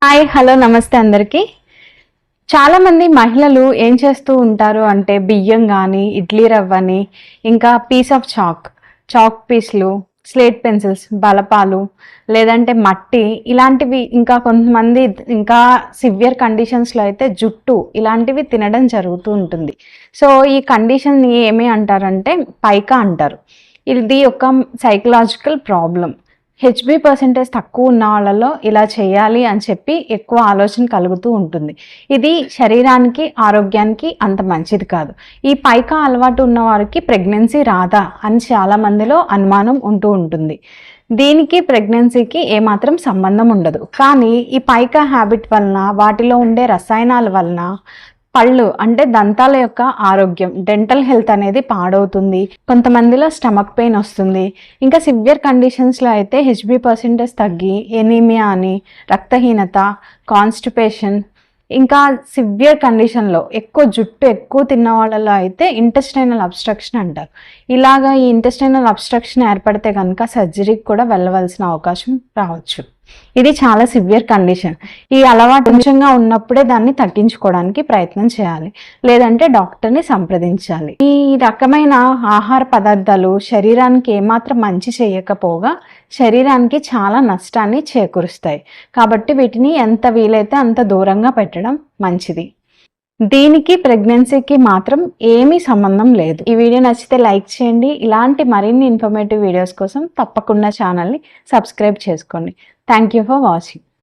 Hi hello నమస్తే అందరికీ. చాలామంది మహిళలు ఏం చేస్తూ ఉంటారు అంటే బియ్యం కానీ ఇడ్లీ రవ్వని ఇంకా పీస్ ఆఫ్ చాక్ పీస్లు, స్లేట్ పెన్సిల్స్, బలపాలు, లేదంటే మట్టి ఇలాంటివి, ఇంకా కొంతమంది ఇంకా సివియర్ కండిషన్స్లో అయితే జుట్టు ఇలాంటివి తినడం జరుగుతూ ఉంటుంది. సో ఈ కండిషన్ని ఏమి అంటారంటే పైకా అంటారు. ఇది ఒక సైకలాజికల్ ప్రాబ్లం. హెచ్బి పర్సెంటేజ్ తక్కువ ఉన్న వాళ్ళలో ఇలా చేయాలి అని చెప్పి ఎక్కువ ఆలోచన కలుగుతూ ఉంటుంది. ఇది శరీరానికి ఆరోగ్యానికి అంత మంచిది కాదు. ఈ పైకా అలవాటు ఉన్న వారికి ప్రెగ్నెన్సీ రాదా అని చాలా మందిలో అనుమానం ఉంటూ ఉంటుంది. దీనికి ప్రెగ్నెన్సీకి ఏమాత్రం సంబంధం ఉండదు. కానీ ఈ పైకా హ్యాబిట్ వలన, వాటిలో ఉండే రసాయనాల వలన పళ్ళు అంటే దంతాల యొక్క ఆరోగ్యం, డెంటల్ హెల్త్ అనేది పాడవుతుంది. కొంతమందిలో స్టమక్ పెయిన్ వస్తుంది. ఇంకా సివియర్ కండిషన్స్లో అయితే హెచ్బి పర్సెంటేజ్ తగ్గి ఎనీమియా అని, రక్తహీనత, కాన్స్టిపేషన్, ఇంకా సివియర్ కండిషన్లో జుట్టు ఎక్కువ తిన్న వాళ్ళలో అయితే ఇంటెస్టైనల్ అబ్స్ట్రక్షన్ అంటారు. ఇలాగా ఈ ఇంటెస్టైనల్ అబ్స్ట్రక్షన్ ఏర్పడితే కనుక సర్జరీకి కూడా వెళ్ళవలసిన అవకాశం రావచ్చు. ఇది చాలా సివియర్ కండిషన్. ఈ అలవాటు కొంచెంగా ఉన్నప్పుడే దాన్ని తగ్గించుకోవడానికి ప్రయత్నం చేయాలి, లేదంటే డాక్టర్ని సంప్రదించాలి. ఈ రకమైన ఆహార పదార్థాలు శరీరానికి ఏమాత్రం మంచి చేయకపోగా శరీరానికి చాలా నష్టాన్ని చేకూరుస్తాయి. కాబట్టి వీటిని ఎంత వీలైతే అంత దూరంగా పెట్టడం మంచిది. దీనికి ప్రెగ్నెన్సీకి మాత్రం ఏమీ సంబంధం లేదు. ఈ వీడియో నచ్చితే లైక్ చేయండి. ఇలాంటి మరిన్ని ఇన్ఫర్మేటివ్ వీడియోస్ కోసం తప్పకుండా ఛానల్ని సబ్స్క్రైబ్ చేసుకోండి. Thank you for watching.